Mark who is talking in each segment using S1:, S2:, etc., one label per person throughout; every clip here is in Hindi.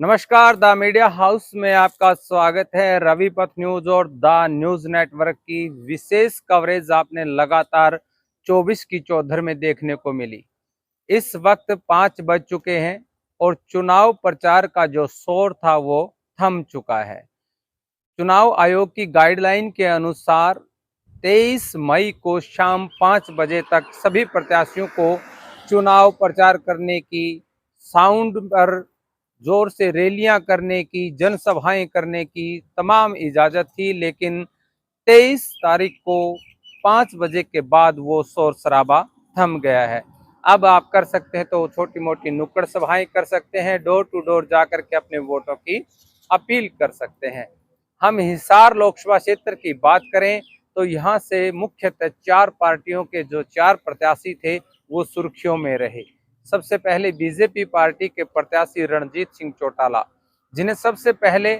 S1: नमस्कार, द मीडिया हाउस में आपका स्वागत है। रवि पथ न्यूज और द न्यूज नेटवर्क की विशेष कवरेज आपने लगातार 24 की चौधर में देखने को मिली। इस वक्त 5 बज चुके हैं और चुनाव प्रचार का जो शोर था वो थम चुका है। चुनाव आयोग की गाइडलाइन के अनुसार 23 मई को शाम 5 बजे तक सभी प्रत्याशियों को चुनाव प्रचार करने की, साउंड पर जोर से रैलियां करने की, जनसभाएं करने की तमाम इजाजत थी। लेकिन 23 तारीख को 5 बजे के बाद वो शोर शराबा थम गया है। अब आप कर सकते हैं तो छोटी मोटी नुक्कड़ सभाएं कर सकते हैं, डोर टू डोर जाकर के अपने वोटों की अपील कर सकते हैं। हम हिसार लोकसभा क्षेत्र की बात करें तो यहाँ से मुख्यतः 4 पार्टियों के जो 4 प्रत्याशी थे वो सुर्खियों में रहे। सबसे पहले बीजेपी पार्टी के प्रत्याशी रणजीत सिंह चौटाला, जिन्हें सबसे पहले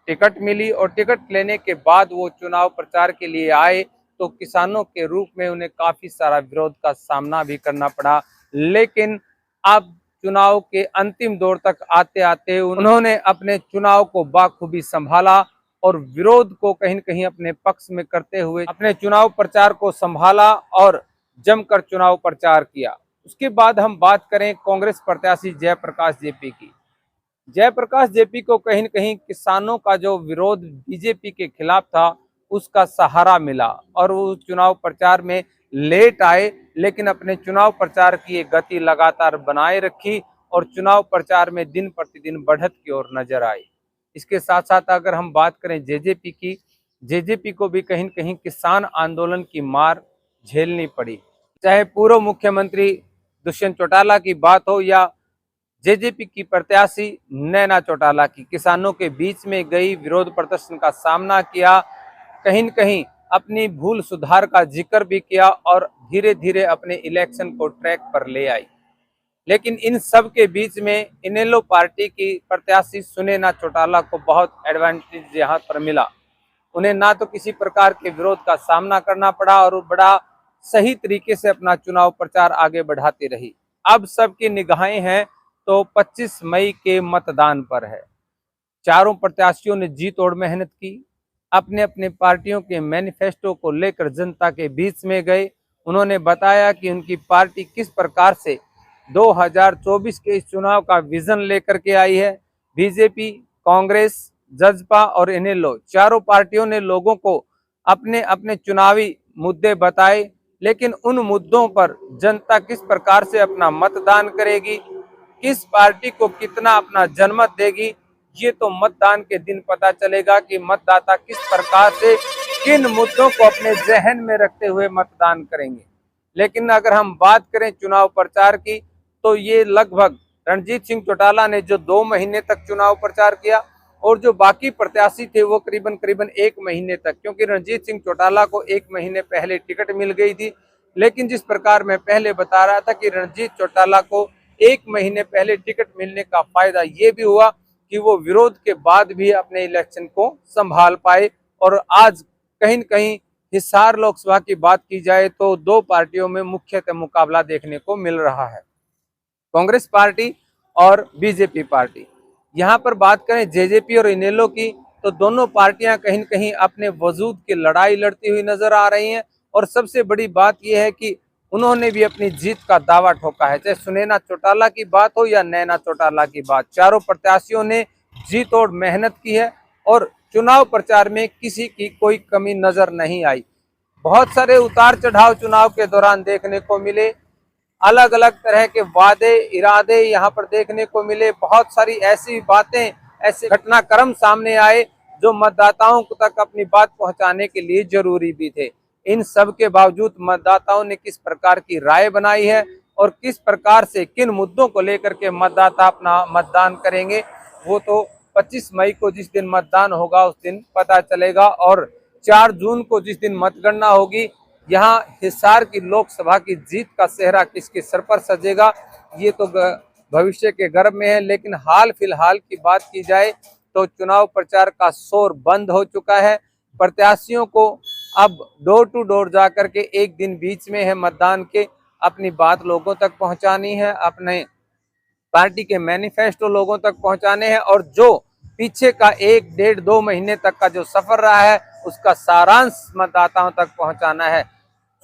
S1: टिकट मिली और टिकट लेने के बाद वो चुनाव प्रचार के लिए आए तो किसानों के रूप में उन्हें काफी सारा विरोध का सामना भी करना पड़ा। लेकिन अब चुनाव के अंतिम दौर तक आते आते उन्होंने अपने चुनाव को बाखूबी संभाला और विरोध को कहीं न कहीं अपने पक्ष में करते हुए अपने चुनाव प्रचार को संभाला और जमकर चुनाव प्रचार किया। उसके बाद हम बात करें कांग्रेस प्रत्याशी जयप्रकाश जेपी की। जयप्रकाश जेपी को कहीं न कहीं किसानों का जो विरोध बीजेपी के खिलाफ था उसका सहारा मिला और वो चुनाव प्रचार में लेट आए, लेकिन अपने चुनाव प्रचार की एक गति लगातार बनाए रखी और चुनाव प्रचार में दिन प्रतिदिन बढ़त की ओर नजर आई। इसके साथ साथ अगर हम बात करें जेजेपी की, जेजेपी को भी कहीं न कहीं किसान आंदोलन की मार झेलनी पड़ी। चाहे पूर्व मुख्यमंत्री दुष्यंत चौटाला की बात हो या जेजेपी की प्रत्याशी नैना चौटाला की, किसानों के बीच में गई, विरोध प्रदर्शन का सामना किया, कहीं न कहीं अपनी भूल सुधार का जिक्र भी किया और धीरे धीरे अपने इलेक्शन को ट्रैक पर ले आई। लेकिन इन सब के बीच में इनेलो पार्टी की प्रत्याशी सुनैना चौटाला को बहुत एडवांटेज यहाँ पर मिला। उन्हें ना तो किसी प्रकार के विरोध का सामना करना पड़ा और बड़ा सही तरीके से अपना चुनाव प्रचार आगे बढ़ाती रही। अब सबकी निगाहें हैं तो 25 मई के मतदान पर है। चारों प्रत्याशियों ने जी तोड़ मेहनत की, अपने अपने पार्टियों के मैनिफेस्टो को लेकर जनता के बीच में गए। उन्होंने बताया कि उनकी पार्टी किस प्रकार से 2024 के इस चुनाव का विजन लेकर के आई है। बीजेपी, कांग्रेस, जसपा और इनेलो चारों पार्टियों ने लोगों को अपने अपने चुनावी मुद्दे बताए, लेकिन उन मुद्दों पर जनता किस प्रकार से अपना मतदान करेगी, किस पार्टी को कितना अपना जनमत देगी, ये तो मतदान के दिन पता चलेगा कि मतदाता किस प्रकार से किन मुद्दों को अपने जहन में रखते हुए मतदान करेंगे। लेकिन अगर हम बात करें चुनाव प्रचार की तो ये लगभग रणजीत सिंह चौटाला ने जो 2 महीने तक चुनाव प्रचार किया और जो बाकी प्रत्याशी थे वो करीबन 1 महीने तक, क्योंकि रणजीत सिंह चौटाला को 1 महीने पहले टिकट मिल गई थी। लेकिन जिस प्रकार मैं पहले बता रहा था कि रणजीत चौटाला को 1 महीने पहले टिकट मिलने का फायदा ये भी हुआ कि वो विरोध के बाद भी अपने इलेक्शन को संभाल पाए। और आज कहीं न कहीं हिसार लोकसभा की बात की जाए तो 2 पार्टियों में मुख्यतः मुकाबला देखने को मिल रहा है, कांग्रेस पार्टी और बीजेपी पार्टी। यहाँ पर बात करें जेजेपी और इनेलो की तो दोनों पार्टियां कहीं न कहीं अपने वजूद की लड़ाई लड़ती हुई नजर आ रही हैं और सबसे बड़ी बात यह है कि उन्होंने भी अपनी जीत का दावा ठोका है। चाहे सुनैना चौटाला की बात हो या नैना चौटाला की बात, चारों प्रत्याशियों ने जी तोड़ मेहनत की है और चुनाव प्रचार में किसी की कोई कमी नजर नहीं आई। बहुत सारे उतार चढ़ाव चुनाव के दौरान देखने को मिले, अलग अलग तरह के वादे इरादे यहाँ पर देखने को मिले, बहुत सारी ऐसी बातें, ऐसे घटनाक्रम सामने आए जो मतदाताओं तक अपनी बात पहुंचाने के लिए जरूरी भी थे। इन सब के बावजूद मतदाताओं ने किस प्रकार की राय बनाई है और किस प्रकार से किन मुद्दों को लेकर के मतदाता अपना मतदान करेंगे, वो तो 25 मई को जिस दिन मतदान होगा उस दिन पता चलेगा। और 4 जून को जिस दिन मतगणना होगी, यहाँ हिसार की लोकसभा की जीत का सेहरा किसके सर पर सजेगा ये तो भविष्य के गर्भ में है। लेकिन हाल फिलहाल की बात की जाए तो चुनाव प्रचार का शोर बंद हो चुका है। प्रत्याशियों को अब डोर टू डोर जाकर के एक दिन बीच में है मतदान के, अपनी बात लोगों तक पहुंचानी है, अपने पार्टी के मैनिफेस्टो लोगों तक पहुंचाने हैं और जो पीछे का 1 डेढ़ 2 महीने तक का जो सफर रहा है उसका सारांश मतदाताओं तक पहुंचाना है।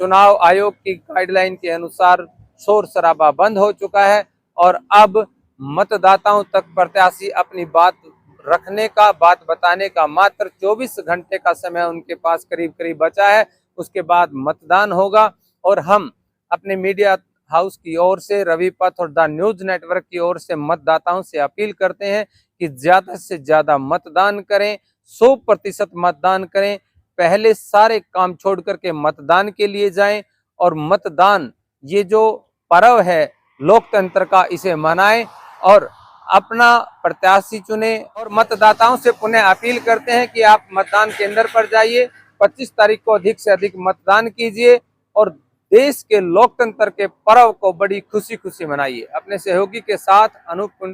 S1: चुनाव आयोग की गाइडलाइन के अनुसार शोर शराबा बंद हो चुका है और अब मतदाताओं तक प्रत्याशी अपनी बात रखने का, बात बताने का मात्र 24 घंटे का समय उनके पास करीब करीब बचा है। उसके बाद मतदान होगा और हम अपने मीडिया हाउस की ओर से, रवि पथ और द न्यूज नेटवर्क की ओर से मतदाताओं से अपील करते हैं कि ज्यादा से ज्यादा मतदान करें, 100% मतदान करें। पहले सारे काम छोड़ करके मतदान के लिए जाएं और मतदान ये जो पर्व है लोकतंत्र का, इसे मनाएं और अपना प्रत्याशी चुने। और मतदाताओं से पुनः अपील करते हैं कि आप मतदान केंद्र पर जाइए, 25 तारीख को अधिक से अधिक मतदान कीजिए और देश के लोकतंत्र के पर्व को बड़ी खुशी खुशी मनाइए। अपने सहयोगी के साथ अनूप कुंडू।